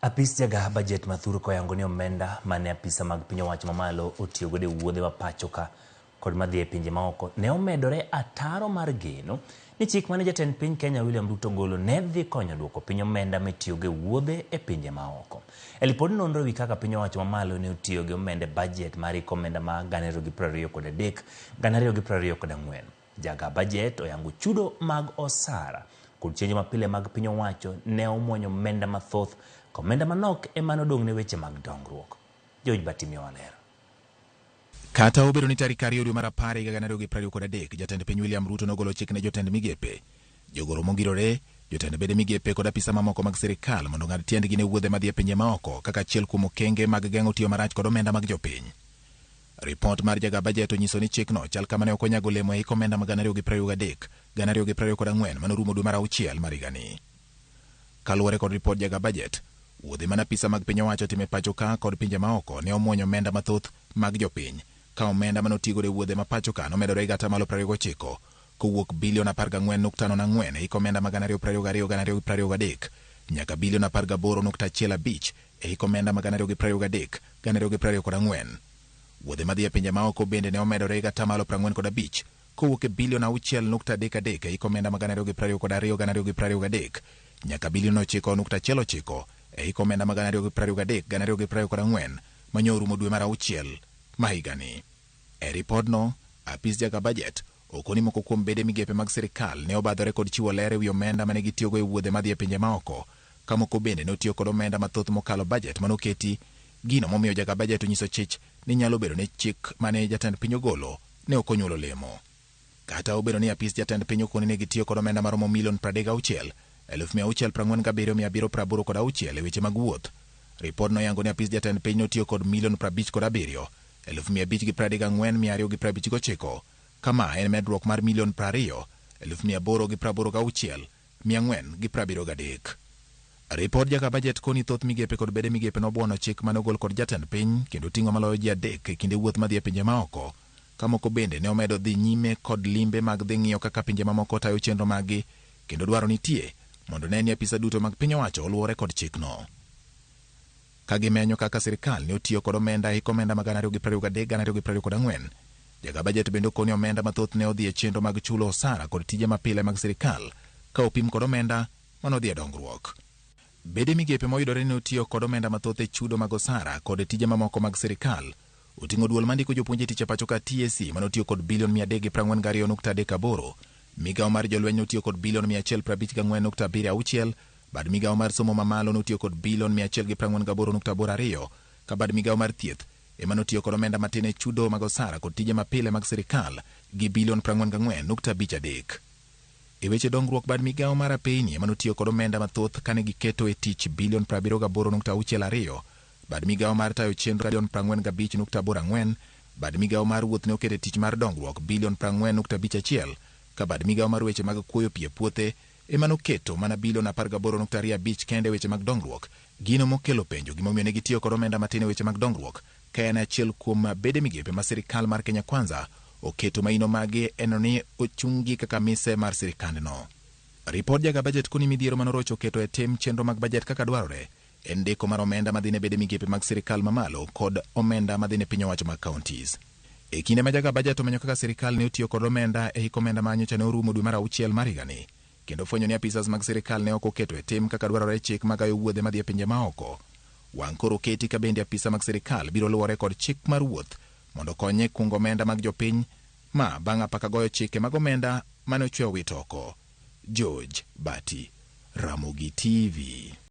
Apis jaga budget mathuru koyango ni omenda mane apisa mag piny owacho mamalo otiyo godo e wuodhe wa pacho ka kod madhi e pinje maoko ne omedore ataro mar geno ni chik mane jatend piny Kenya William Ruto golo ne dhi konyo duoko piny omenda mitiyo go e wuodhe e pinje maoko. E lipod nonro wi kaka piny owacho mamalo ne otiyo gi omenda budget mar omenda ma 2023 2024. Jaga budget oyango chudo mag osara kod chenjo mapile mag piny owacho ne omwonyo omenda mathoth komenda manok emano dong ne weche mag dongruok. George Batimio Walero. Kata obedo ni tarik 2 dwe mar 10 higa 2023 jatend piny William Ruto nogolo chik ne jotend migepe, jogoro mongirore, jotend bede migepe kod apisa mamoko mag sirikal mondo ng'ad tiendgi ne wuodhe madhi e pinje maoko kaka achiel kuom okenge mag geng'o tiyo marach kod omenda mag jopiny. Ripot mar jaga bajet onyiso ni chikno chal kama ne ok onyago olemo e omenda mag 2023 2024 manorumo dwe mar 6 mar higani. Kaluwore kod ripot jaga bajet, wuodhe mana apisa mag piny owacho time pacho ka kod pinje maoko ne omwonyo omenda mathoth mag jopiny, ka omenda manotigo e wuodhe ma pacho ka nomedore gata malo 29 kowuok bilion 14.4 e omenda mag 2022-2023 nyaka bilion 18.15 e omenda mag 2023-2024. Wuodhe madhi e pinje maoko bende ne omedore gata malo 45 kowuok e bilion 6.33 e omenda mag 2022-2023 nyaka bilion 9.19 e omenda mag 2023-2024 manyorumo dwe mar 6 mahigani. E ripodno, apis jaga bajet okoni moko kuom bede migepe mag sirikal ne obadhore kod chiwo ler ewi omenda mane gitiyogo e wuodhe madhi e pinje maoko, ka moko bende ne otiyo kod omenda mathoth mokalo bajet manoketi. Gino momiyo jaga bajet onyiso chich ni nyalo bedo ni chik mane jatend piny ogolo ne ok onyuolo olemo. Kata obedo ni apis jatend piny okoni ne gitiyo kod omenda maromo milion 36,647,786 e weche mag wuoth. Ripodno yango ni apis jatend piny notiyo kod milion 57,534,259. Kama en medruok mar milion 20,886,473. Ripod jaga bajet koni thoth migepe kod bede migepe nobuono chik manogol kod jatend piny kendo ting'o maloyo ji 3 e kinde wuoth madhi e pinje maoko. Kamoko bende ne omedo dhi nyime kod limbe mag dhi ng'iyo kaka pinje mamoko tayo chenro maggi kendo dwaro nitie mondo ne ni apisa duto mag piny owacho oluwore kod chikno. Kagimenyo kaka sirikal ne otiyo kod omenda e omenda mag 2023-2024, jaga bajet bende okoni omenda mathoth ne odhi e chenro mag chulo osara kod tije mapile mag sirikal ka opim kod omenda manodhi e dongruok. Bede migepe moyudore ne otiyo kod omenda mathoth e chudo mag osara kod tije mamoko mag sirikal oting'o duol mandiko jopuonje tich e pacho ka TSC manotiyo kod bilion 342.38, migawo mar jolweny notiyo kod bilion 154.76, bad migawo mar somo mamalo notiyo kod bilion 148.82, ka bad migawo mar thieth ema notiyo kod omenda matin e chudo mag osara kod tije mapile mag sirikal gi bilion 44.53. E weche dongruok, bad migawo mar apeyni ema notiyo kod omenda mathoth kane giketo e tich bilion 78.62, bad migawo mar tayo chenro bilion 45.84, bad migawo mar wuoth ne oketo e tich mar dongruok bilion 40.51, ka bad migawo mar weche mag kuoyo pi e puothe ema noketo mana bilion 18.25 kende weche mag dongruok. Gino mokelo penjo gimomiyo ne gitiyo kod omenda matin e weche mag dongruok, ka en achiel kuom bede migepe ma sirikal mar Kenya Kwanza oketo maino mage eno ni ochungi kaka mise mar sirikandno. Ripod jaga bajet koni midhiero manorocho keto e tim chenro mag bajet kaka dwarore en ndiko mar omenda madhine bede migepe mag sirikal mamalo kod omenda madhine piny owacho mag counties. E kinde ma jaga bajet omenyo kaka sirikal ne otiyo kod omenda e omenda manyocha ne orumo dwe mar 6 mar higani, kendo fwenyo ni apisas mag sirikal ne ok oketo e tim kaka dwarore chik magayo wuodhe madhi e pinje maoko. Wang' koro keti ka bende apisa mag sirikal biro luwore kod chik mar wuoth mondo konye kungo omenda mag jopiny ma bang' apaka goyo chike mag omenda mane ochweyo wit oko. George Bati, Ramogi TV.